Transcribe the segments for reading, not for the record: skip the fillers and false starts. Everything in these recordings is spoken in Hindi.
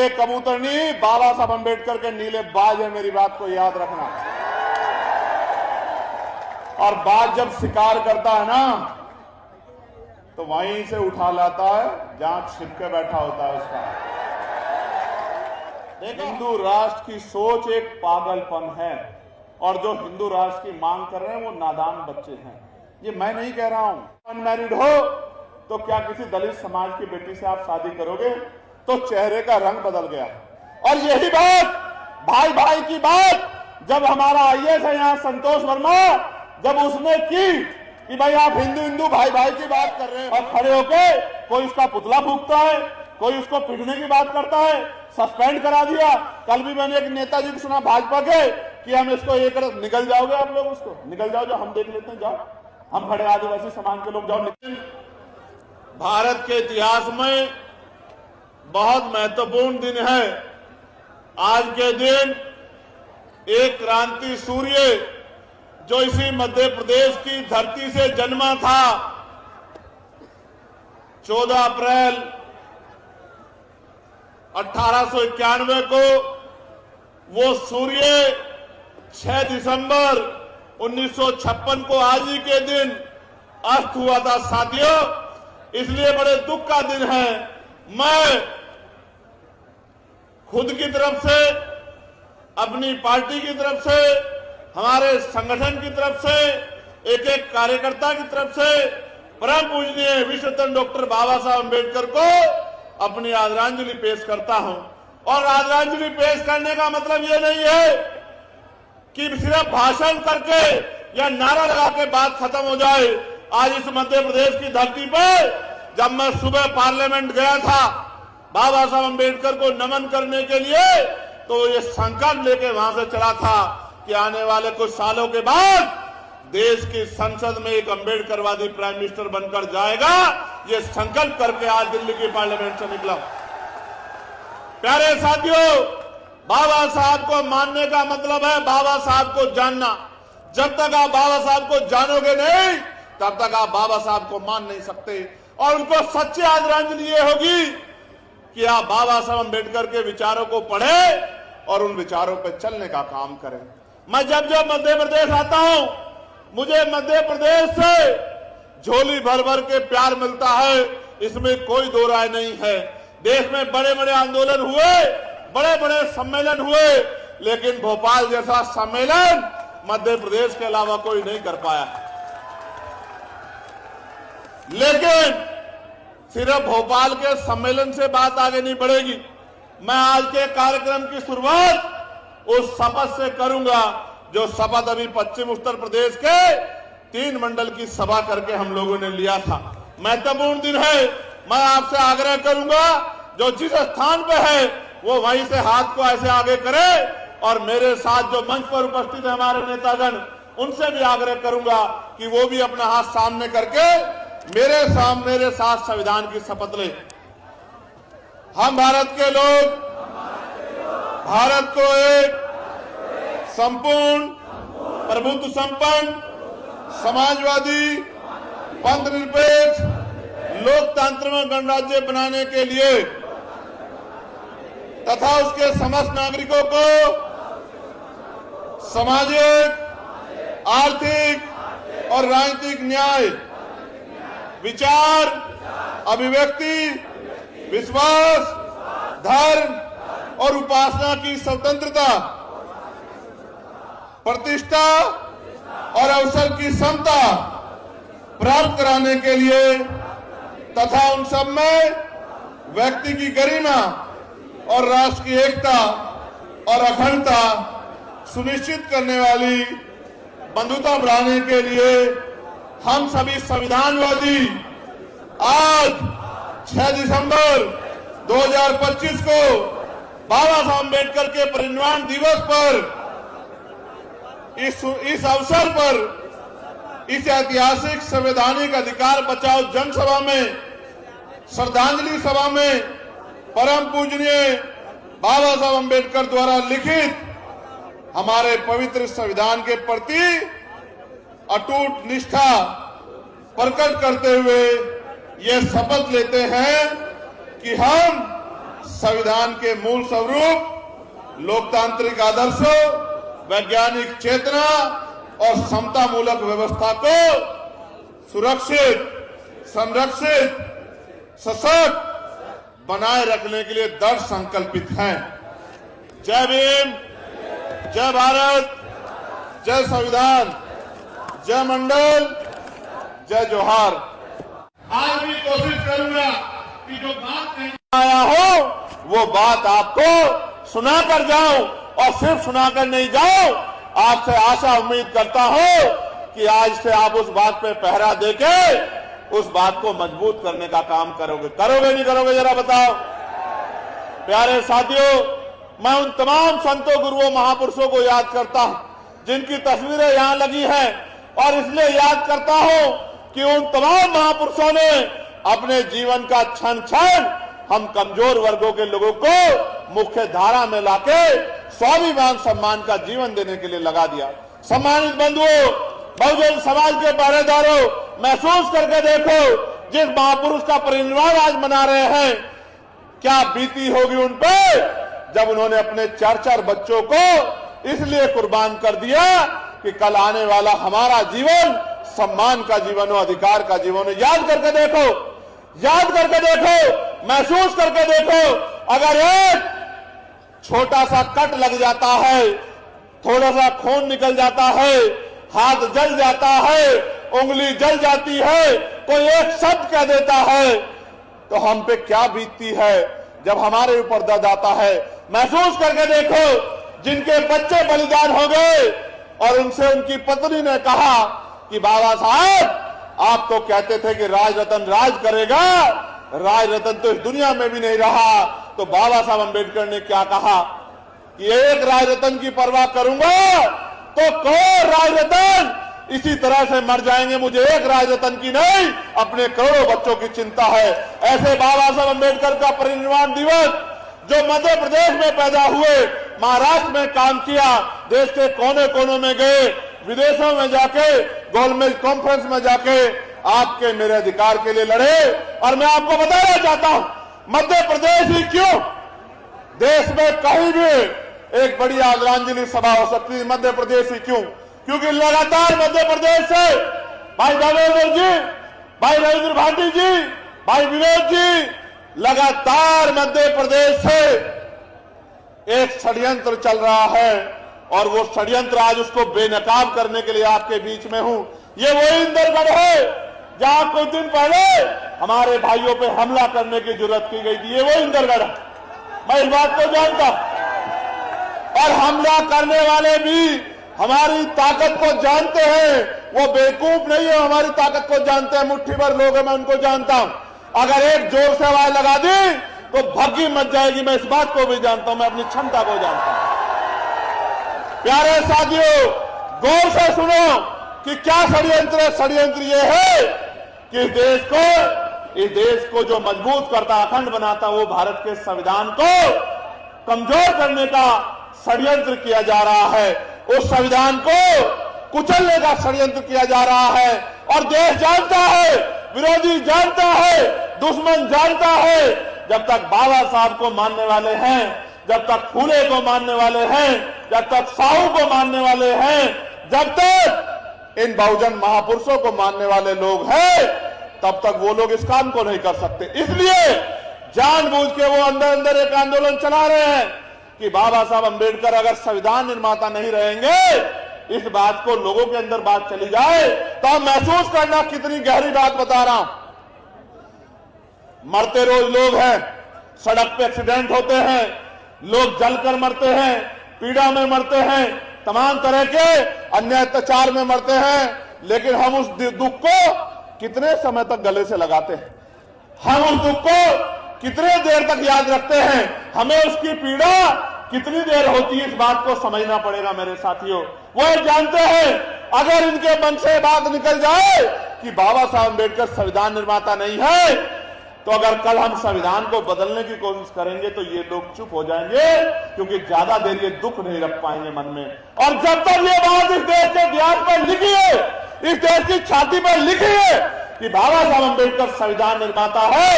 नीले कबूतर नहीं, बाबा साहब अंबेडकर के नीले बाज है, मेरी बात को याद रखना। और बाज जब शिकार करता है ना तो वहीं से उठा लाता है जहां छिपके बैठा होता है उसका। हिंदू राष्ट्र की सोच एक पागलपन है, और जो हिंदू राष्ट्र की मांग कर रहे हैं वो नादान बच्चे हैं। ये मैं नहीं कह रहा हूं। अनमैरिड हो तो क्या किसी दलित समाज की बेटी से आप शादी करोगे तो चेहरे का रंग बदल गया। और यही बात, भाई भाई की बात, जब हमारा आईएएस है यहाँ संतोष वर्मा, जब उसने की कि भाई आप हिंदू हिंदू भाई भाई की बात कर रहे हैं, और खड़े होके कोई उसका पुतला फूंकता है, कोई उसको पीटने की बात करता है, सस्पेंड करा दिया। कल भी मैंने एक नेताजी को सुना भाजपा के कि हम इसको ये कर, निकल जाओगे आप लोग, उसको निकल जाओ, जो हम देख लेते हैं, जाओ, हम खड़े आदिवासी समाज के लोग, जाओ। भारत के इतिहास में बहुत महत्वपूर्ण दिन है। आज के दिन एक क्रांति सूर्य जो इसी मध्य प्रदेश की धरती से जन्मा था, 14 अप्रैल 1891 को, वो सूर्य 6 दिसंबर 1956 को आज ही के दिन अस्त हुआ था। साथियों, इसलिए बड़े दुख का दिन है। मैं खुद की तरफ से, अपनी पार्टी की तरफ से, हमारे संगठन की तरफ से, एक एक कार्यकर्ता की तरफ से परम पूजनीय विश्वरत्न डॉक्टर बाबा साहब अम्बेडकर को अपनी आदरांजलि पेश करता हूं। और आदरांजलि पेश करने का मतलब ये नहीं है कि सिर्फ भाषण करके या नारा लगा के बात खत्म हो जाए। आज इस मध्य प्रदेश की धरती पर जब मैं सुबह पार्लियामेंट गया था बाबा साहब अम्बेडकर को नमन करने के लिए, तो ये संकल्प लेके वहां से चला था कि आने वाले कुछ सालों के बाद देश की संसद में एक अम्बेडकरवादी प्राइम मिनिस्टर बनकर जाएगा। ये संकल्प करके आज दिल्ली की पार्लियामेंट से निकला। प्यारे साथियों, बाबा साहब को मानने का मतलब है बाबा साहब को जानना। जब तक आप बाबा साहब को जानोगे नहीं, तब तक आप बाबा साहब को मान नहीं सकते। और उनको सच्ची आदरांजलि ये होगी कि आप बाबा साहब अम्बेडकर के विचारों को पढ़ें और उन विचारों पर चलने का काम करें। मैं जब जब मध्य प्रदेश आता हूं, मुझे मध्य प्रदेश से झोली भर भर के प्यार मिलता है, इसमें कोई दो राय नहीं है। देश में बड़े बड़े आंदोलन हुए, बड़े बड़े सम्मेलन हुए, लेकिन भोपाल जैसा सम्मेलन मध्य प्रदेश के अलावा कोई नहीं कर पाया। लेकिन सिर्फ भोपाल के सम्मेलन से बात आगे नहीं बढ़ेगी। मैं आज के कार्यक्रम की शुरुआत उस शपथ से करूंगा जो शपथ अभी पश्चिम उत्तर प्रदेश के 3 मंडल की सभा करके हम लोगों ने लिया था। महत्वपूर्ण दिन है। मैं आपसे आग्रह करूंगा जो जिस स्थान पे है वो वहीं से हाथ को ऐसे आगे करे, और मेरे साथ जो मंच पर उपस्थित है हमारे नेतागण, उनसे भी आग्रह करूंगा कि वो भी अपना हाथ सामने करके मेरे साथ संविधान की शपथ ले। हम भारत के लोग भारत को एक संपूर्ण, प्रभुत्व संपन्न, समाजवादी, पंथ निरपेक्ष, लोकतंत्र में गणराज्य बनाने के लिए तथा उसके समस्त नागरिकों को सामाजिक, आर्थिक और राजनीतिक न्याय, विचार, अभिव्यक्ति, विश्वास, धर्म और उपासना की स्वतंत्रता, प्रतिष्ठा और अवसर की समता प्राप्त कराने के लिए तथा उन सब में व्यक्ति की गरिमा और राष्ट्र की एकता और अखंडता सुनिश्चित करने वाली बंधुता बढ़ाने के लिए हम सभी संविधानवादी आज 6 दिसंबर 2025 को बाबा साहब अम्बेडकर के परिनिर्वाण दिवस पर इस अवसर पर इस ऐतिहासिक संवैधानिक अधिकार बचाओ जनसभा में, श्रद्धांजलि सभा में परम पूजनीय बाबा साहब अम्बेडकर द्वारा लिखित हमारे पवित्र संविधान के प्रति अटूट निष्ठा प्रकट करते हुए ये शपथ लेते हैं कि हम संविधान के मूल स्वरूप, लोकतांत्रिक आदर्शों, वैज्ञानिक चेतना और समता मूलक व्यवस्था को सुरक्षित, संरक्षित, सशक्त बनाए रखने के लिए दृढ़ संकल्पित हैं। जय भीम, जय भारत, जय संविधान, जय मंडल, जय जोहार। आज भी कोशिश करूंगा कि जो बात कहने आया हो वो बात आपको सुना कर जाऊं, और सिर्फ सुनाकर नहीं जाऊं, आपसे आशा उम्मीद करता हूं कि आज से आप उस बात पे पहरा देके उस बात को मजबूत करने का काम करोगे। करोगे नहीं करोगे, जरा बताओ। प्यारे साथियों, मैं उन तमाम संतों, गुरुओं, महापुरुषों को याद करता हूं जिनकी तस्वीरें यहां लगी हैं, और इसलिए याद करता हूं कि उन तमाम महापुरुषों ने अपने जीवन का क्षण क्षण हम कमजोर वर्गों के लोगों को मुख्य धारा में लाके स्वाभिमान सम्मान का जीवन देने के लिए लगा दिया। सम्मानित बंधुओं, बहुजन समाज के पहरेदारों, महसूस करके देखो जिस महापुरुष का परिनिर्वाण आज मना रहे हैं, क्या बीती होगी उन पर जब उन्होंने अपने 4-4 बच्चों को इसलिए कुर्बान कर दिया कि कल आने वाला हमारा जीवन सम्मान का जीवन हो, अधिकार का जीवन हो। याद करके देखो, याद करके देखो, महसूस करके देखो। अगर एक छोटा सा कट लग जाता है, थोड़ा सा खून निकल जाता है, हाथ जल जाता है, उंगली जल जाती है, कोई एक शब्द कह देता है, तो हम पे क्या बीतती है जब हमारे ऊपर दर्द आता है। महसूस करके देखो, जिनके बच्चे बलिदान हो गए और उनसे उनकी पत्नी ने कहा कि बाबा साहब, आप तो कहते थे कि राज रतन राज करेगा, राज रतन तो इस दुनिया में भी नहीं रहा। तो बाबा साहब अंबेडकर ने क्या कहा कि एक राज रतन की परवाह करूंगा तो कौन राज रतन इसी तरह से मर जाएंगे, मुझे एक राज रतन की नहीं, अपने करोड़ों बच्चों की चिंता है। ऐसे बाबा साहब अंबेडकर का परिनिर्वाण दिवस, जो मध्य प्रदेश में पैदा हुए, महाराष्ट्र में काम किया, देश के कोने कोने में गए, विदेशों में जाके, गोलमेज कॉन्फ्रेंस में जाके आपके मेरे अधिकार के लिए लड़े। और मैं आपको बताना चाहता हूं, मध्य प्रदेश ही क्यों, देश में कहीं भी एक बड़ी आदरांजलि सभा हो सकती है, मध्य प्रदेश ही क्यों? क्योंकि लगातार मध्य प्रदेश से भाई दामोदर जी, भाई रविंद्र भाटी जी, भाई विनोद जी, लगातार मध्य प्रदेश से एक षड्यंत्र चल रहा है, और वो षड्यंत्र आज उसको बेनकाब करने के लिए आपके बीच में हूं। ये वही इंदरगढ़ है जहां कुछ दिन पहले हमारे भाइयों पे हमला करने की जरूरत की गई थी। ये वही इंदरगढ़ है, मैं इस बात को जानता हूं। और हमला करने वाले भी हमारी ताकत को जानते हैं, वो बेवकूफ नहीं है, हमारी ताकत को जानते हैं। मुट्ठी भर लोग हैं, मैं उनको जानता हूं। अगर एक जोर से आवाज लगा दी तो भग्गी मच जाएगी, मैं इस बात को भी जानता हूं, मैं अपनी क्षमता को जानता हूं। प्यारे साथियों, गौर से सुनो कि क्या षड्यंत्र है। षड्यंत्र ये है कि इस देश को जो मजबूत करता, अखंड बनाता, वो भारत के संविधान को कमजोर करने का षड्यंत्र किया जा रहा है। उस संविधान को कुचलने का षड्यंत्र किया जा रहा है, और देश जानता है, विरोधी जानता है, दुश्मन जानता है, जब तक बाबा साहब को मानने वाले हैं, जब तक फूले को मानने वाले हैं, जब तक साहू को मानने वाले हैं, जब तक इन बहुजन महापुरुषों को मानने वाले लोग हैं, तब तक वो लोग इस काम को नहीं कर सकते। इसलिए जानबूझ के वो अंदर अंदर एक आंदोलन चला रहे हैं कि बाबा साहब अंबेडकर अगर संविधान निर्माता नहीं रहेंगे, इस बात को लोगों के अंदर बात चली जाए तो हम महसूस करना कितनी गहरी बात बता रहा हूं। मरते रोज लोग हैं, सड़क पे एक्सीडेंट होते हैं, लोग जलकर मरते हैं, पीड़ा में मरते हैं, तमाम तरह के अन्य अत्याचार में मरते हैं, लेकिन हम उस दुख को कितने समय तक गले से लगाते हैं, हम उस दुख को कितने देर तक याद रखते हैं, हमें उसकी पीड़ा कितनी देर होती है, इस बात को समझना पड़ेगा मेरे साथियों। वो जानते हैं अगर इनके मन से बात निकल जाए कि बाबा साहब अंबेडकर संविधान निर्माता नहीं है, तो अगर कल हम संविधान को बदलने की कोशिश करेंगे तो ये लोग चुप हो जाएंगे, क्योंकि ज्यादा देर ये दुख नहीं रख पाएंगे मन में। और जब तक ये बात इस देश के इतिहास पर लिखी है, इस देश की छाती पर लिखी है कि बाबा साहब अंबेडकर संविधान निर्माता है,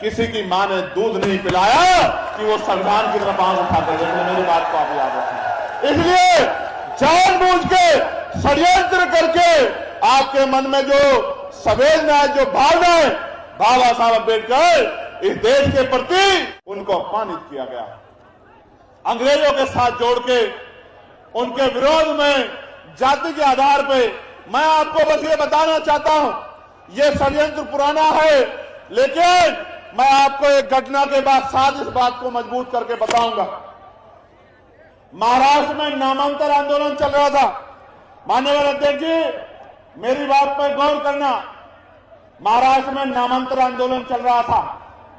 किसी की मां ने दूध नहीं पिलाया कि वो संविधान की तरफ आंख उठाकर देखे। मेरी बात को आप याद रखें। इसलिए जानबूझ के षड्यंत्र करके आपके मन में जो संवेदना है, जो भावना है, बाबा साहब अम्बेडकर इस देश के प्रति उनको अपमानित किया गया। अंग्रेजों के साथ जोड़ के उनके विरोध में जाति के आधार पे मैं आपको बस ये बताना चाहता हूं, ये षड्यंत्र पुराना है, लेकिन मैं आपको एक घटना के बाद साथ इस बात को मजबूत करके बताऊंगा। महाराष्ट्र में नामांतर आंदोलन चल रहा था। माननीय अध्यक्ष जी, मेरी बात पर गौर करना। महाराष्ट्र में नामांतर आंदोलन चल रहा था।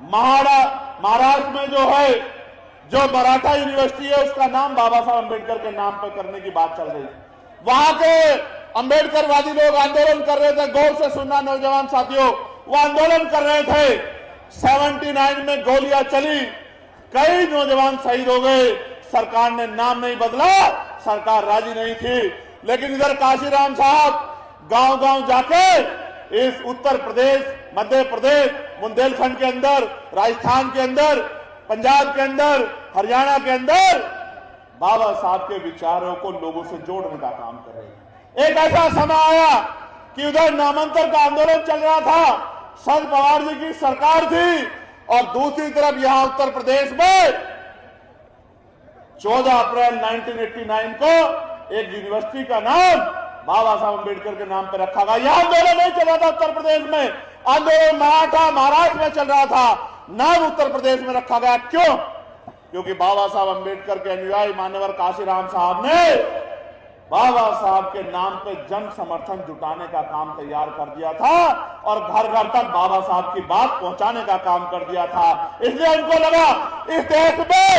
महाराष्ट्र में जो है, जो मराठा यूनिवर्सिटी है, उसका नाम बाबा साहब अम्बेडकर के नाम पर करने की बात चल रही है। वहां के अम्बेडकरवादी लोग आंदोलन कर रहे थे। गौर से सुनना नौजवान साथियों, वो आंदोलन कर रहे थे। 79 में गोलियां चली, कई नौजवान शहीद हो गए। सरकार ने नाम नहीं बदला, सरकार राजी नहीं थी। लेकिन इधर काशीराम साहब गांव-गांव जाके इस उत्तर प्रदेश, मध्य प्रदेश, बुंदेलखंड के अंदर, राजस्थान के अंदर, पंजाब के अंदर, हरियाणा के अंदर बाबा साहब के विचारों को लोगों से जोड़ने का काम कर रहे हैं। एक ऐसा समय आया कि उधर नामांतर का आंदोलन चल रहा था, शरद पवार जी की सरकार थी, और दूसरी तरफ यहां उत्तर प्रदेश में 14 अप्रैल 1989 को एक यूनिवर्सिटी का नाम बाबा साहब अम्बेडकर के नाम पर रखा गया। यह आंदोलन नहीं चल रहा था उत्तर प्रदेश में, आंदोलन मराठा महाराष्ट्र में चल रहा था, नाम उत्तर प्रदेश में रखा गया। क्यों? क्योंकि बाबा साहब अम्बेडकर के अनुयायी मान्यवर काशीराम साहब ने बाबा साहब के नाम पे जन समर्थन जुटाने का काम तैयार कर दिया था और घर घर तक बाबा साहब की बात पहुंचाने का काम कर दिया था। इसलिए उनको लगा इस देश में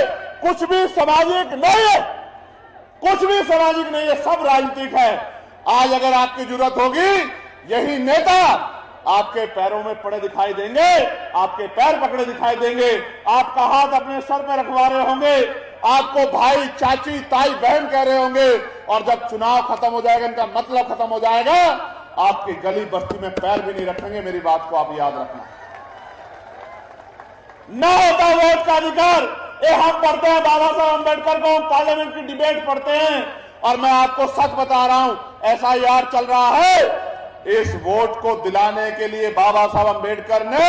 कुछ भी सामाजिक नहीं है, कुछ भी सामाजिक नहीं है, सब राजनीतिक है। आज अगर आपकी जरूरत होगी, यही नेता आपके पैरों में पड़े दिखाई देंगे, आपके पैर पकड़े दिखाई देंगे, आपका हाथ अपने सर में रखवा रहे होंगे, आपको भाई, चाची, ताई, बहन कह रहे होंगे, और जब चुनाव खत्म हो जाएगा, इनका मतलब खत्म हो जाएगा, आपकी गली बस्ती में पैर भी नहीं रखेंगे। मेरी बात को आप याद रखना। न होता वोट का अधिकार। ये हम पढ़ते हैं बाबा साहब अम्बेडकर को, हम पार्लियामेंट की डिबेट पढ़ते हैं, और मैं आपको सच बता रहा हूं, SIR चल रहा है। इस वोट को दिलाने के लिए बाबा साहब अम्बेडकर ने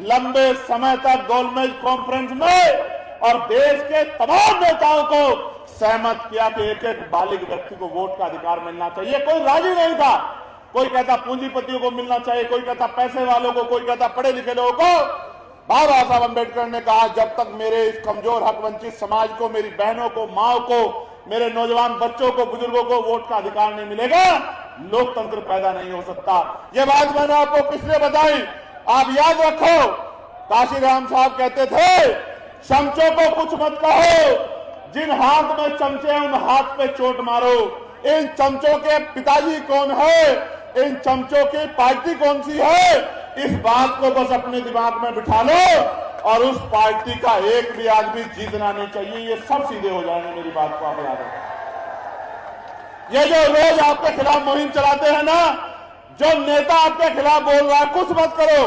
लंबे समय तक गोलमेज कॉन्फ्रेंस में और देश के तमाम नेताओं को सहमत किया कि एक एक बालिग व्यक्ति को वोट का अधिकार मिलना चाहिए। कोई राजी नहीं था। कोई कहता पूंजीपतियों को मिलना चाहिए, कोई कहता पैसे वालों को, कोई कहता पढ़े लिखे लोगों को। बाबा साहब अम्बेडकर ने कहा, जब तक मेरे इस कमजोर हक वंचित समाज को, मेरी बहनों को, माओ को, मेरे नौजवान बच्चों को, बुजुर्गों को वोट का अधिकार नहीं मिलेगा, लोकतंत्र पैदा नहीं हो सकता। ये बात मैंने आपको किसने बताई? आप याद रखो, काशीराम साहब कहते थे, चमचों को कुछ मत कहो, जिन हाथ में चमचे हैं उन हाथ पे चोट मारो। इन चमचों के पिताजी कौन है, इन चमचों की पार्टी कौन सी है, इस बात को बस अपने दिमाग में बिठा लो, और उस पार्टी का एक भी आदमी जीतना नहीं चाहिए। ये सब सीधे हो जाएंगे। मेरी बात को आप याद रखें। ये जो रोज आपके खिलाफ मुहिम चलाते हैं ना, जो नेता आपके खिलाफ बोल रहा है, कुछ मत करो,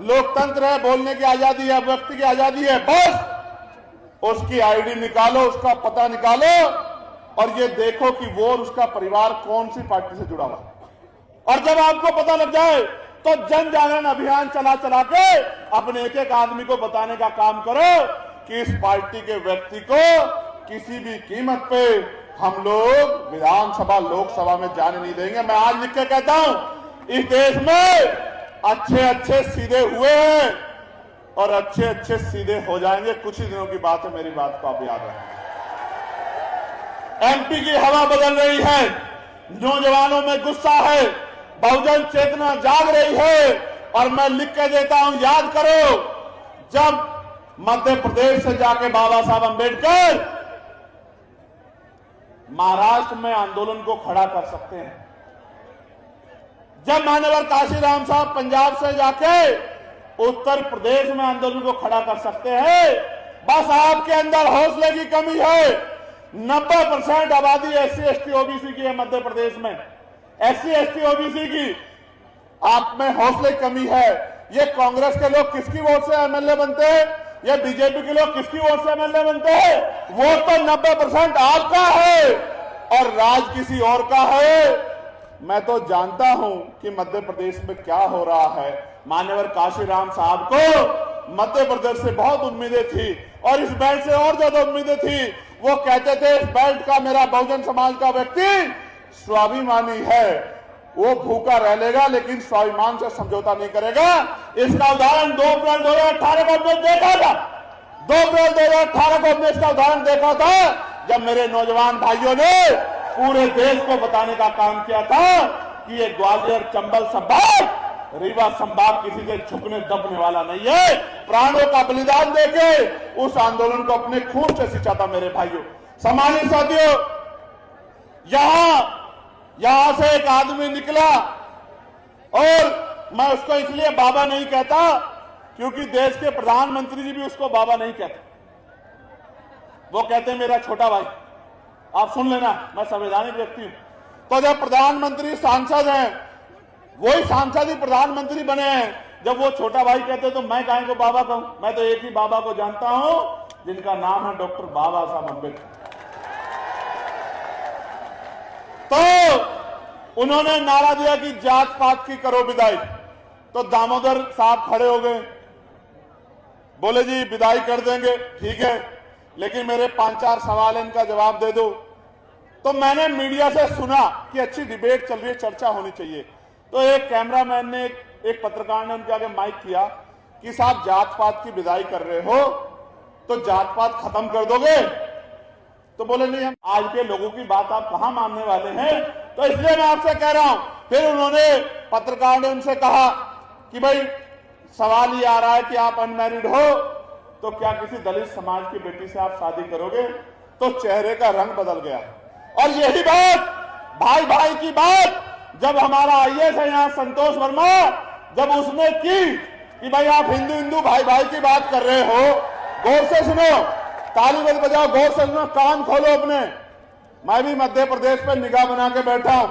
लोकतंत्र है, बोलने की आजादी है, व्यक्ति की आजादी है, बस उसकी आईडी निकालो, उसका पता निकालो, और ये देखो कि वो और उसका परिवार कौन सी पार्टी से जुड़ा हुआ। और जब आपको पता लग जाए तो जन जागरण अभियान चला चला के अपने एक एक आदमी को बताने का काम करो कि इस पार्टी के व्यक्ति को किसी भी कीमत पे हम लोग विधानसभा, लोकसभा में जाने नहीं देंगे। मैं आज लिख के कहता हूं, इस देश में अच्छे अच्छे सीधे हुए हैं और अच्छे अच्छे सीधे हो जाएंगे। कुछ ही दिनों की बात है। मेरी बात को आप याद रखें। MP की हवा बदल रही है, नौजवानों में गुस्सा है, बहुजन चेतना जाग रही है, और मैं लिख के देता हूं, याद करो, जब मध्य प्रदेश से जाके बाबा साहब अम्बेडकर महाराष्ट्र में आंदोलन को खड़ा कर सकते हैं, जब मान्यवर काशीराम साहब पंजाब से जाके उत्तर प्रदेश में आंदोलन को खड़ा कर सकते हैं, बस आपके अंदर हौसले की कमी है। 90% आबादी SC ST OBC की है मध्य प्रदेश में, SC ST OBC की। आप में हौसले की कमी है। ये कांग्रेस के लोग किसकी वोट से एमएलए बनते हैं, ये बीजेपी के लोग किसकी वोट से एमएलए बनते हैं? वोट तो 90% आपका है और राज किसी और का है। मैं तो जानता हूं कि मध्य प्रदेश में क्या हो रहा है। मान्यवर काशीराम साहब को मध्य प्रदेश से बहुत उम्मीदें थी और इस बेल्ट से और ज्यादा उम्मीदें थी। वो कहते थे इस बेल्ट का मेरा बहुजन समाज का व्यक्ति स्वाभिमानी है, वो भूखा रह लेगा लेकिन स्वाभिमान से समझौता नहीं करेगा। इसका उदाहरण 2 अप्रैल 2018 को हमने देखा था। 2 अप्रैल 2018 को हमने इसका उदाहरण देखा था जब मेरे नौजवान भाइयों ने पूरे देश को बताने का काम किया था कि ये ग्वालियर, चंबल संभाग, रीवा संभाग किसी से झुकने दबने वाला नहीं है। प्राणों का बलिदान देके उस आंदोलन को अपने खून से सींचा था मेरे भाइयों। सम्मानित साथियों, यहां से एक आदमी निकला और मैं उसको इसलिए बाबा नहीं कहता क्योंकि देश के प्रधानमंत्री जी भी उसको बाबा नहीं कहते, वो कहते हैं मेरा छोटा भाई। आप सुन लेना, मैं संवैधानिक व्यक्ति हूं। तो जब प्रधानमंत्री सांसद हैं, वही सांसद ही प्रधानमंत्री बने हैं, जब वो छोटा भाई कहते तो मैं काहे को बाबा कहूं? मैं तो एक ही बाबा को जानता हूं जिनका नाम है डॉक्टर बाबा साहब अम्बेडकर। तो उन्होंने नारा दिया कि जात पात की करो विदाई। तो दामोदर साहब खड़े हो गए, बोले जी विदाई कर देंगे, ठीक है, लेकिन मेरे 5-4 सवाल इनका जवाब दे दो। तो मैंने मीडिया से सुना कि अच्छी डिबेट चल रही है, चर्चा होनी चाहिए। तो एक कैमरामैन ने, एक पत्रकार ने उनके आगे माइक किया कि साहब जात पात की विदाई कर रहे हो तो जात पात खत्म कर दोगे? तो बोले नहीं, हम आज के लोगों की बात आप कहां मानने वाले हैं, तो इसलिए मैं आपसे कह रहा हूं। फिर उन्होंने, पत्रकार ने उनसे कहा कि भाई सवाल ये आ रहा है कि आप अनमैरिड हो तो क्या किसी दलित समाज की बेटी से आप शादी करोगे? तो चेहरे का रंग बदल गया। और यही बात, भाई भाई की बात, जब हमारा आईएएस है यहाँ संतोष वर्मा, जब उसने की कि भाई आप हिंदू हिंदू भाई भाई की बात कर रहे हो, गौर से सुनो, ताली मत बजाओ, गौर से सुनो, कान खोलो अपने। मैं भी मध्य प्रदेश पे निगाह बना के बैठा हूं,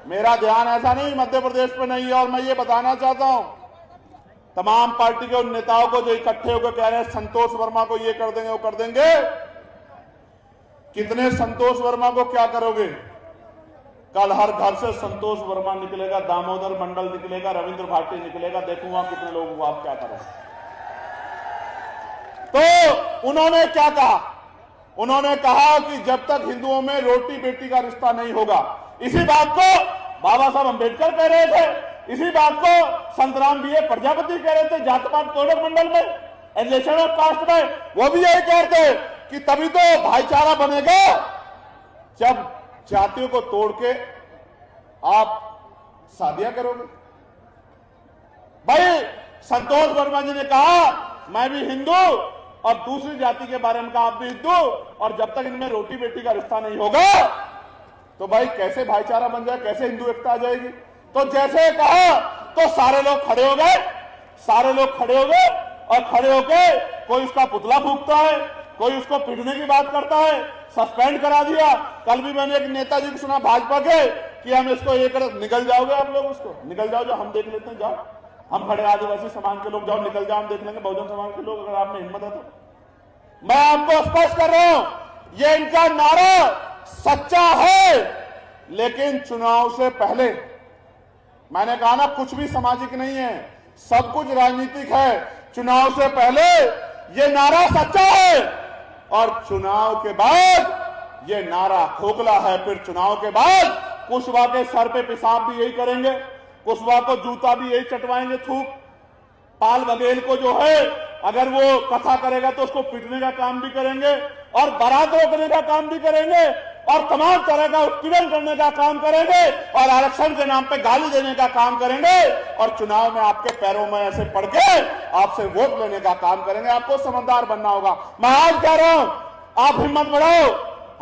मेरा ध्यान ऐसा नहीं मध्य प्रदेश पे नहीं है। और मैं ये बताना चाहता हूं तमाम पार्टी के उन नेताओं को जो इकट्ठे होकर कह रहे हैं संतोष वर्मा को ये कर देंगे वो कर देंगे, कितने संतोष वर्मा को क्या करोगे? कल हर घर से संतोष वर्मा निकलेगा, दामोदर मंडल निकलेगा, रविंद्र भाटी निकलेगा, देखूंगा कितने लोगों को आप क्या करोगे। तो उन्होंने क्या कहा? उन्होंने कहा कि जब तक हिंदुओं में रोटी बेटी का रिश्ता नहीं होगा, इसी बात को बाबा साहब अम्बेडकर कह रहे थे, इसी बात को संतराम बीए प्रजापति कह रहे थे जात पात कोडक मंडल में, एलिगेशन ऑफ कास्ट में, वो भी यही कहते कि तभी तो भाईचारा बनेगा जब जातियों को तोड़ के आप शादियां करोगे। भाई संतोष वर्मा जी ने कहा मैं भी हिंदू और दूसरी जाति के बारे में कहा आप भी हिंदू, और जब तक इनमें रोटी बेटी का रिश्ता नहीं होगा तो भाई कैसे भाईचारा बन जाए, कैसे हिंदू एकता आ जाएगी? तो जैसे कहा तो सारे लोग खड़े हो गए, सारे लोग खड़े हो गए और खड़े होके कोई उसका पुतला फूंकता है, कोई उसको पीटने की बात करता है, सस्पेंड करा दिया। कल भी मैंने एक नेताजी को सुना भाजपा के कि हम इसको ये कर, निकल जाओगे आप लोग, उसको निकल जाओ, जो हम देख लेते हैं, जाओ हम खड़े आदिवासी समाज के लोग, जाओ निकल जाओ, हम देख लेंगे बहुजन समाज के लोग, अगर आप में हिम्मत है तो। मैं आपको स्पष्ट कर रहा हूं, ये इनका नारा सच्चा है, लेकिन चुनाव से पहले, मैंने कहा ना कुछ भी सामाजिक नहीं है, सब कुछ राजनीतिक है। चुनाव से पहले ये नारा सच्चा है और चुनाव के बाद ये नारा खोखला है। फिर चुनाव के बाद कुशवाहा के सर पे पेशाब भी यही करेंगे, कुशवाहा को जूता भी यही चटवाएंगे, थूक। पाल बघेल को जो है अगर वो कथा करेगा तो उसको पीटने का काम भी करेंगे और बारात रोकने का काम भी करेंगे और तमाम तरह का उत्पीड़न करने का काम करेंगे और आरक्षण के नाम पे गाली देने का काम करेंगे और चुनाव में आपके पैरों में ऐसे पड़ के आपसे वोट लेने का काम करेंगे। आपको समझदार बनना होगा। मैं आज कह रहा हूं, आप हिम्मत बढ़ाओ।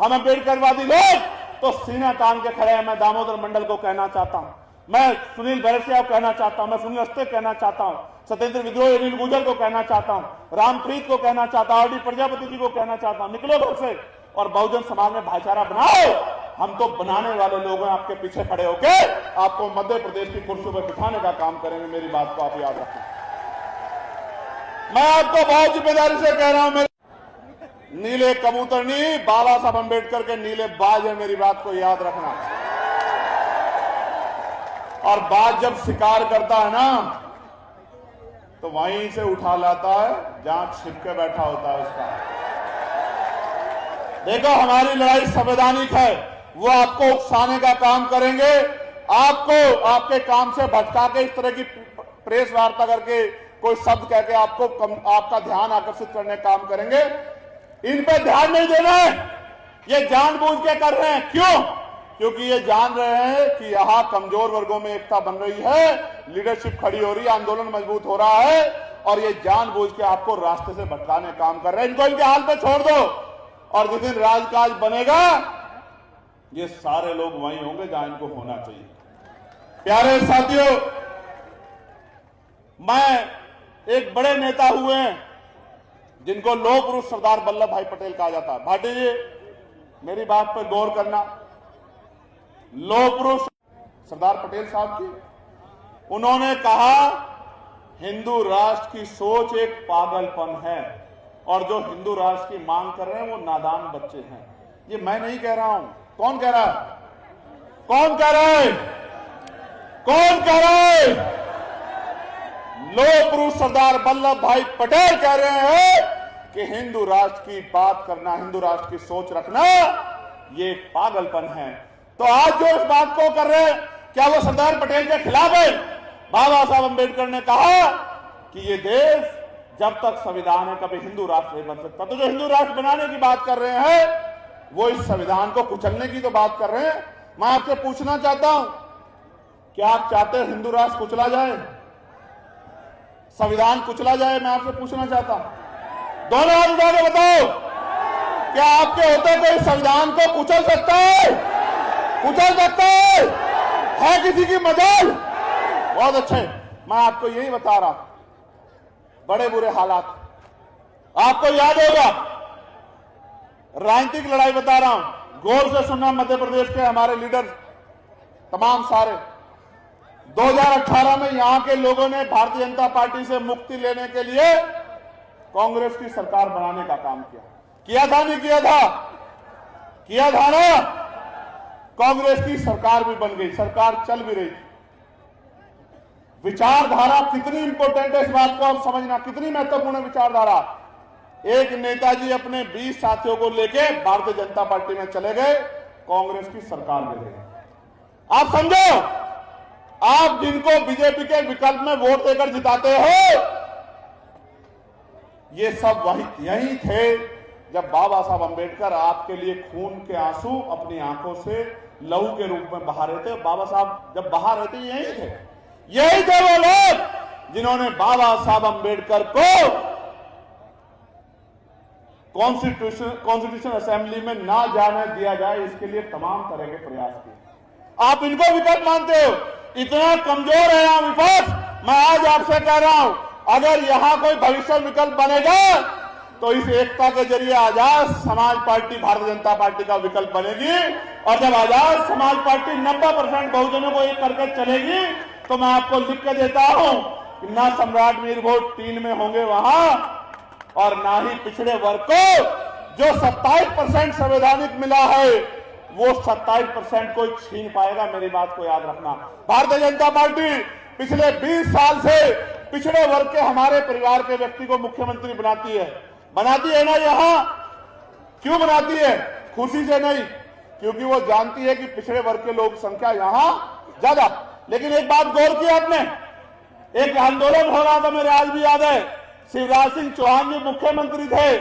हम अम्बेडकरवादी लोग तो सीना तान के खड़े हैं। मैं दामोदर मंडल को कहना चाहता हूं, मैं सुनील बैरसिया को कहना चाहता हूं, मैं सुनील अस्ते कहना चाहता हूं, सत्येंद्र विद्रोही अनिल गुर्जर को कहना चाहता हूं, रामप्रीत को कहना चाहता हूं, आरडी प्रजापति जी को कहना चाहता हूं, निकलो घर से और बहुजन समाज में भाईचारा बनाओ। हम तो बनाने वाले लोग हैं, आपके पीछे खड़े होके आपको मध्य प्रदेश की कुर्सी पर बिठाने का काम करेंगे। मेरी बात को आप याद रखें। मैं आपको बहुत जिम्मेदारी से कह रहा हूं, मेरे नीले कबूतर नहीं, बाबा साहब अंबेडकर के नीले बाज है। मेरी बात को याद रखना। और बाज जब शिकार करता है ना, तो वहीं से उठा लाता है जहां छिप के बैठा होता है उसका। देखो, हमारी लड़ाई संवैधानिक है। वो आपको उकसाने का काम करेंगे, आपको आपके काम से भटका के इस तरह की प्रेस वार्ता करके कोई शब्द कह के आपका ध्यान आकर्षित करने का काम करेंगे। इन पे ध्यान नहीं देना है। ये जानबूझ के कर रहे हैं। क्यों? क्योंकि ये जान रहे हैं कि यहां कमजोर वर्गों में एकता बन रही है, लीडरशिप खड़ी हो रही है, आंदोलन मजबूत हो रहा है, और ये जानबूझ के आपको रास्ते से भटकाने का काम कर रहे हैं। इनको इनके हाल पे छोड़ दो, और जिस दिन राजकाज बनेगा ये सारे लोग वहीं होंगे जहां इनको होना चाहिए। प्यारे साथियों, मैं एक बड़े नेता हुए हैं जिनको लौह पुरुष सरदार वल्लभ भाई पटेल कहा जाता है। भाटी जी, मेरी बात पर गौर करना। लौह पुरुष सरदार पटेल साहब की, उन्होंने कहा हिंदू राष्ट्र की सोच एक पागलपन है, और जो हिंदू राष्ट्र की मांग कर रहे हैं वो नादान बच्चे हैं। ये मैं नहीं कह रहा हूं। कौन कह रहा है? कौन कह रहा है? कौन कह रहा है? लौह पुरुष सरदार वल्लभ भाई पटेल कह रहे हैं कि हिंदू राष्ट्र की बात करना, हिंदू राष्ट्र की सोच रखना, ये पागलपन है। तो आज जो इस बात को कर रहे हैं, क्या वो सरदार पटेल के खिलाफ है? बाबा साहब अंबेडकर ने कहा कि ये देश जब तक संविधान है कभी हिंदू राष्ट्र नहीं बन सकता। तो जो हिंदू राष्ट्र बनाने की बात कर रहे हैं वो इस संविधान को कुचलने की तो बात कर रहे हैं। मैं आपसे पूछना चाहता हूं, क्या आप चाहते हैं हिंदू राष्ट्र कुचला जाए, संविधान कुचला जाए? मैं आपसे पूछना चाहता हूं। दोनों हाथ उठा के बताओ, क्या आपके होते तो इस संविधान को कुचल सकता है? कुचल सकता है किसी की मजाल? बहुत अच्छे। मैं आपको यही बता रहा हूं, बड़े बुरे हालात। आपको याद होगा, राजनीतिक लड़ाई बता रहा हूं, गौर से सुनना। मध्य प्रदेश के हमारे लीडर तमाम सारे 2018 में यहां के लोगों ने भारतीय जनता पार्टी से मुक्ति लेने के लिए कांग्रेस की सरकार बनाने का काम किया था? नहीं किया था? किया था ना? कांग्रेस की सरकार भी बन गई, सरकार चल भी रही थी। विचारधारा कितनी इंपॉर्टेंट है, इस बात को आप समझना, कितनी महत्वपूर्ण विचारधारा। एक नेताजी अपने 20 साथियों को लेके भारतीय जनता पार्टी में चले गए, कांग्रेस की सरकार में गए। आप समझो, आप जिनको बीजेपी के विकल्प में वोट देकर जिताते हो, ये सब यही थे जब बाबा साहब अंबेडकर आपके लिए खून के आंसू अपनी आंखों से लहू के रूप में बहा रहे थे। बाबा साहब जब बहा रहे थे, यही थे वो लोग जिन्होंने बाबा साहब अंबेडकर को कॉन्स्टिट्यूशन असेंबली में ना जाने दिया जाए, इसके लिए तमाम तरह के प्रयास किए। आप इनको विकल्प मानते हो? इतना कमजोर है यहां विपक्ष। मैं आज आपसे कह रहा हूं, अगर यहां कोई भविष्य विकल्प बनेगा तो इस एकता के जरिए आजाद समाज पार्टी भारतीय जनता पार्टी का विकल्प बनेगी। और जब आजाद समाज पार्टी 90% बहुजनों को एक करके चलेगी, तो मैं आपको लिख के देता हूं कि ना सम्राट मीर वोट 3 में होंगे वहां, और ना ही पिछड़े वर्ग को जो 27% संवैधानिक मिला है वो 27% को छीन पाएगा। मेरी बात को याद रखना। भारतीय जनता पार्टी पिछले 20 साल से पिछड़े वर्ग के हमारे परिवार के व्यक्ति को मुख्यमंत्री बनाती है ना। यहां क्यों बनाती है? खुशी से नहीं, क्योंकि वो जानती है कि पिछड़े वर्ग के लोग संख्या यहां ज्यादा। लेकिन एक बात गौर की आपने, एक आंदोलन हो रहा था, मेरे आज भी याद है, शिवराज सिंह चौहान जी मुख्यमंत्री थे,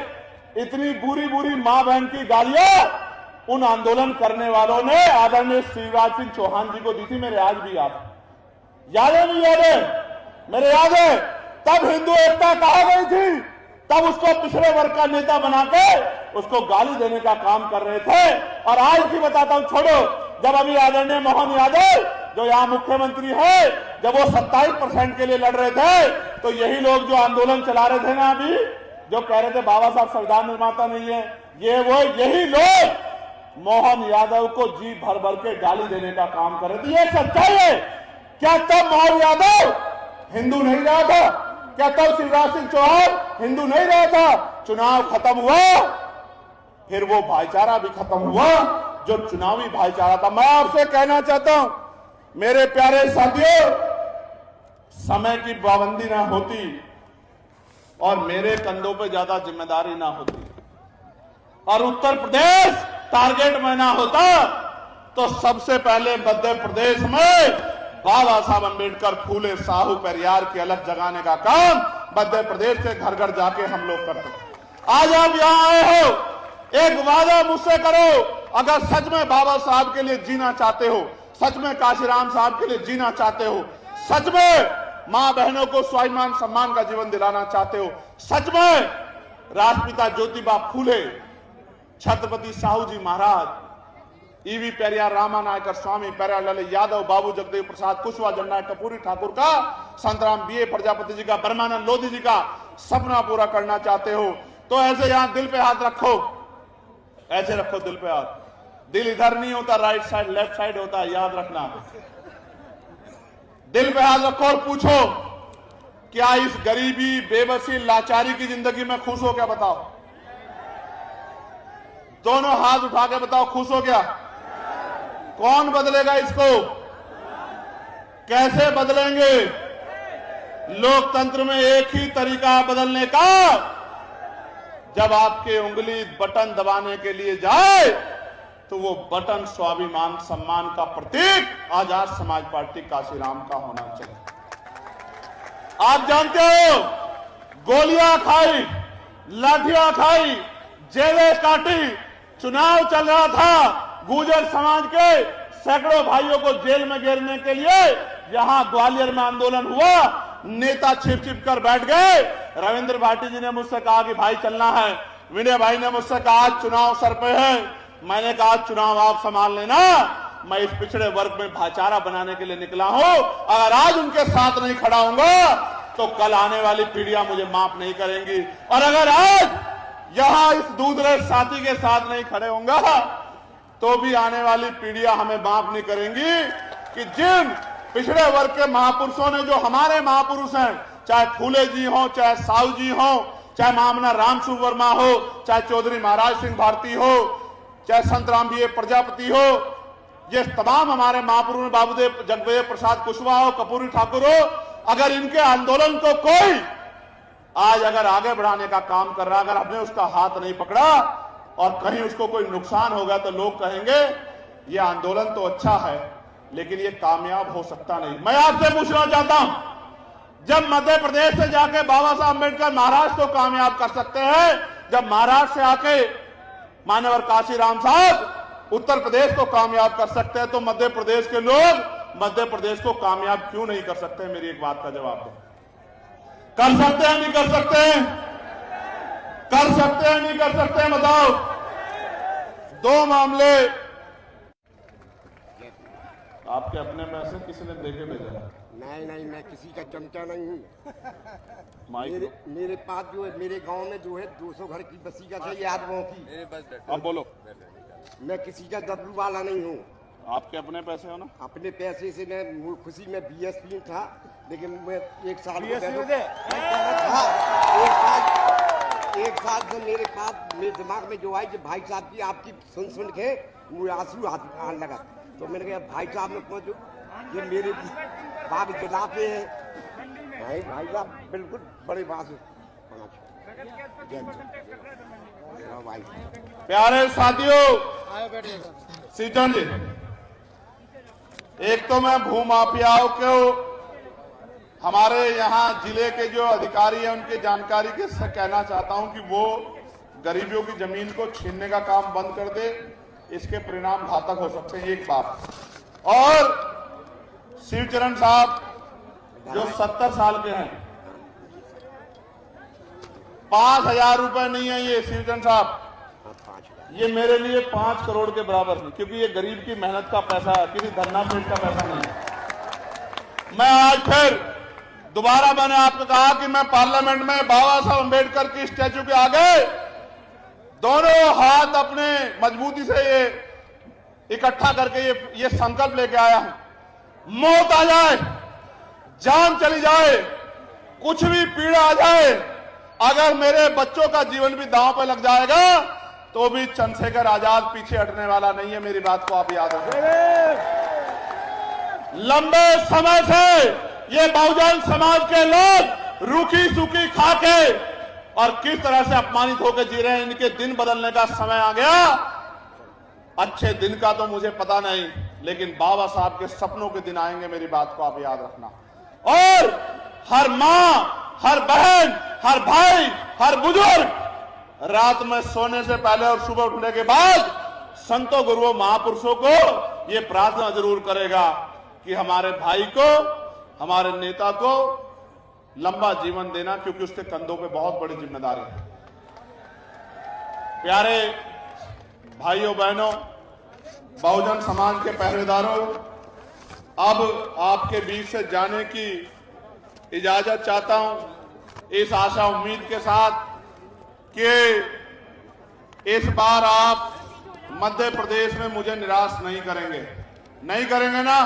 इतनी बुरी बुरी मां बहन की गालियां उन आंदोलन करने वालों ने आदरणीय शिवराज सिंह चौहान जी को दी थी। मेरे आज भी याद है, नहीं याद है? मेरे याद है, तब हिंदू एकता कहा गई थी, तब उसको पिछड़े वर्ग का नेता बना के उसको गाली देने का काम कर रहे थे। और आज भी बताता हूं, छोड़ो, जब अभी आदरणीय मोहन यादव जो यहां मुख्यमंत्री है, जब वो 27% के लिए लड़ रहे थे, तो यही लोग जो आंदोलन चला रहे थे ना, अभी जो कह रहे थे बाबा साहब संविधान निर्माता नहीं है, यही लोग मोहन यादव को जी भर भर के गाली देने का काम कर रहे थे। ये सच्चाई है। क्या तब मोहन यादव हिंदू नहीं रहा था? क्या तब शिवराज सिंह चौहान हिंदू नहीं रहा था? चुनाव खत्म हुआ, फिर वो भाईचारा भी खत्म हुआ जो चुनावी भाईचारा था। मैं आपसे कहना चाहता हूं मेरे प्यारे साथियों, समय की पाबंदी ना होती और मेरे कंधों पे ज्यादा जिम्मेदारी ना होती और उत्तर प्रदेश टारगेट में ना होता तो सबसे पहले मध्य प्रदेश में बाबा साहब अंबेडकर, फूले, साहू, पेरियार की अलग जगाने का काम मध्य प्रदेश से घर घर जाके हम लोग करते। आज आप यहां आए हो, एक वादा मुझसे करो, अगर सच में बाबा साहब के लिए जीना चाहते हो, सच में काशीराम साहब के लिए जीना चाहते हो, सच में मां बहनों को स्वाभिमान सम्मान का जीवन दिलाना चाहते हो, सच में राष्ट्रपिता ज्योतिबा फूले, छत्रपति साहू जी महाराज, ईवी पेरियार, रामा नायकर स्वामी, पेरियार यादव, बाबू जगदेव प्रसाद कुशवाहा, जननायक कपूरी ठाकुर का, संतराम बीए प्रजापति जी का, ब्रह्मानंद लोधी जी का सपना पूरा करना चाहते हो तो ऐसे यहां दिल पे हाथ रखो, ऐसे रखो दिल पे हाथ। दिल इधर नहीं होता, राइट साइड लेफ्ट साइड होता है, याद रखना। दिल पे हाथ रखो और पूछो, क्या इस गरीबी, बेबसी, लाचारी की जिंदगी में खुश हो? क्या बताओ? दोनों हाथ उठा के बताओ, खुश हो क्या? कौन बदलेगा इसको? कैसे बदलेंगे? लोकतंत्र में एक ही तरीका बदलने का, जब आपके उंगली बटन दबाने के लिए जाए तो वो बटन स्वाभिमान सम्मान का प्रतीक आजाद समाज पार्टी काशीराम का होना चाहिए। आप जानते हो, गोलियां खाई, लाठियां खाई, जेलें काटी, चुनाव चल रहा था, गुर्जर समाज के सैकड़ों भाइयों को जेल में घेरने के लिए यहां ग्वालियर में आंदोलन हुआ, नेता छिप छिप कर बैठ गए। रविंद्र भाटी जी ने मुझसे कहा कि भाई चलना है, विनय भाई ने मुझसे कहा आज चुनाव सर पे है, मैंने कहा चुनाव आप संभाल लेना, मैं इस पिछड़े वर्ग में भाईचारा बनाने के लिए निकला हूं। अगर आज उनके साथ नहीं खड़ा होऊंगा तो कल आने वाली पीढ़ियां मुझे माफ नहीं करेंगी, और अगर आज यहां इस दूसरे साथी के साथ नहीं खड़े होऊंगा तो भी आने वाली पीढ़ियां हमें माफ नहीं करेंगी कि जिन पिछड़े वर्ग के महापुरुषों ने, जो हमारे महापुरुष हैं, चाहे फूले जी हो, चाहे साहू जी हो, चाहे मामना रामसूर वर्मा हो, चाहे चौधरी महाराज सिंह भारती हो, चाहे संत राम बीए प्रजापति हो, ये तमाम हमारे महापुरुष, बाबूदेव जगदेव प्रसाद कुशवाहा हो, कपूरी ठाकुर हो, अगर इनके आंदोलन को कोई आज अगर आगे बढ़ाने का काम कर रहा, अगर हमने उसका हाथ नहीं पकड़ा और कहीं उसको कोई नुकसान होगा तो लोग कहेंगे ये आंदोलन तो अच्छा है लेकिन ये कामयाब हो सकता नहीं। मैं आपसे पूछना चाहता हूं, जब मध्य प्रदेश से जाके बाबा साहब अम्बेडकर महाराष्ट्र को कामयाब कर सकते हैं, जब महाराष्ट्र से आके मानवर काशीराम साहब उत्तर प्रदेश को कामयाब कर सकते हैं, तो मध्य प्रदेश के लोग मध्य प्रदेश को कामयाब क्यों नहीं कर सकते? मेरी एक बात का जवाब दो। कर सकते हैं नहीं कर सकते हैं? कर सकते हैं नहीं कर सकते हैं? बताओ। दो मामले, आपके अपने पैसे किसी ने देके भेजा? नहीं, मैं किसी का चमचा नहीं हूँ। मेरे पास जो है, मेरे गांव में जो है 200 घर की बसी का चाहिए यादवों की। अब बोलो। मैं किसी का दबलू वाला नहीं हूँ। आपके अपने पैसे हो ना? अपने पैसे से मैं खुशी में बीएसपी था, लेकिन मैं एक साल से मेरे पास मेरे दिमाग में जो आई कि भाई साहब की आपकी सुन के मुझे आंसू आने लगा, तो मैंने कहा भाई साहब ने पहुंचो, ये मेरे बाग जलाते हैं। भाई साहब बिल्कुल बड़े बात भाई। प्यारे साथियों, सीटन जी, एक तो मैं भूमाफियाओं को, हमारे यहाँ जिले के जो अधिकारी हैं उनकी जानकारी के से कहना चाहता हूं कि वो गरीबियों की जमीन को छीनने का काम बंद कर दे, इसके परिणाम घातक हो सकते हैं। एक बात और, शिवचरण साहब जो 70 साल के हैं, 5,000 रुपए नहीं है ये शिवचरण साहब, ये मेरे लिए 5 करोड़ के बराबर है, क्योंकि ये गरीब की मेहनत का पैसा है, किसी धन्ना पेट का पैसा नहीं। मैं आज फिर दोबारा मैंने आपको कहा कि मैं पार्लियामेंट में बाबा साहब अम्बेडकर की स्टैचू के आगे दोनों हाथ अपने मजबूती से ये इकट्ठा करके ये संकल्प लेके आया हूं, मौत आ जाए, जान चली जाए, कुछ भी पीड़ा आ जाए, अगर मेरे बच्चों का जीवन भी दांव पे लग जाएगा तो भी चंद्रशेखर आजाद पीछे हटने वाला नहीं है। मेरी बात को आप याद रखें। लंबे समय से ये बहुजन समाज के लोग रूखी सूखी खा के और किस तरह से अपमानित होकर जी रहे हैं, इनके दिन बदलने का समय आ गया। अच्छे दिन का तो मुझे पता नहीं, लेकिन बाबा साहब के सपनों के दिन आएंगे। मेरी बात को आप याद रखना। और हर मां, हर बहन, हर भाई, हर बुजुर्ग रात में सोने से पहले और सुबह उठने के बाद संतों, गुरुओं, महापुरुषों को ये प्रार्थना जरूर करेगा कि हमारे भाई को, हमारे नेता को लंबा जीवन देना, क्योंकि उसके कंधों पे बहुत बड़ी जिम्मेदारी है। प्यारे भाइयों बहनों, बहुजन समाज के पहरेदारों, अब आपके बीच से जाने की इजाजत चाहता हूं इस आशा उम्मीद के साथ कि इस बार आप मध्य प्रदेश में मुझे निराश नहीं करेंगे। नहीं करेंगे ना?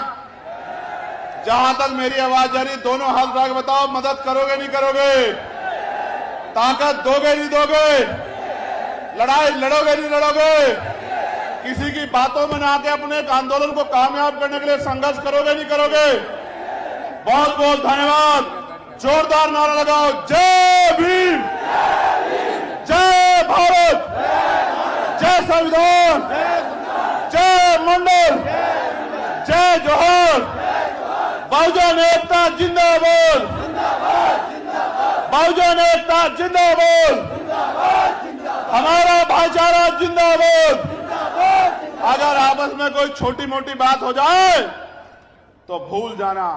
जहां तक मेरी आवाज जा रही, दोनों हाथ उठा के बताओ, मदद करोगे नहीं करोगे? ताकत दोगे नहीं दोगे? लड़ाई लड़ोगे नहीं लड़ोगे? किसी की बातों में ना आके अपने एक आंदोलन को कामयाब करने के लिए संघर्ष करोगे नहीं करोगे? बहुत बहुत धन्यवाद। जोरदार नारा लगाओ, जय भीम, जय भारत, जय संविधान, जय मंडल, जय जोहर, बहुजन एकता जिंदाबाद, बहुजन एकता जिंदाबाद, हमारा भाईचारा जिंदाबाद। अगर आपस में कोई छोटी मोटी बात हो जाए तो भूल जाना,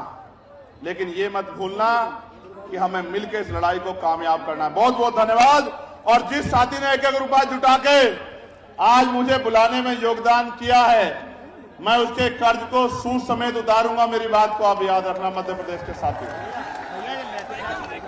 लेकिन ये मत भूलना कि हमें मिलकर इस लड़ाई को कामयाब करना है। बहुत बहुत धन्यवाद। और जिस साथी ने एक रुपया जुटा के आज मुझे बुलाने में योगदान किया है, मैं उसके कर्ज को सूद समेत उतारूंगा। मेरी बात को आप याद रखना, मध्य प्रदेश के साथी।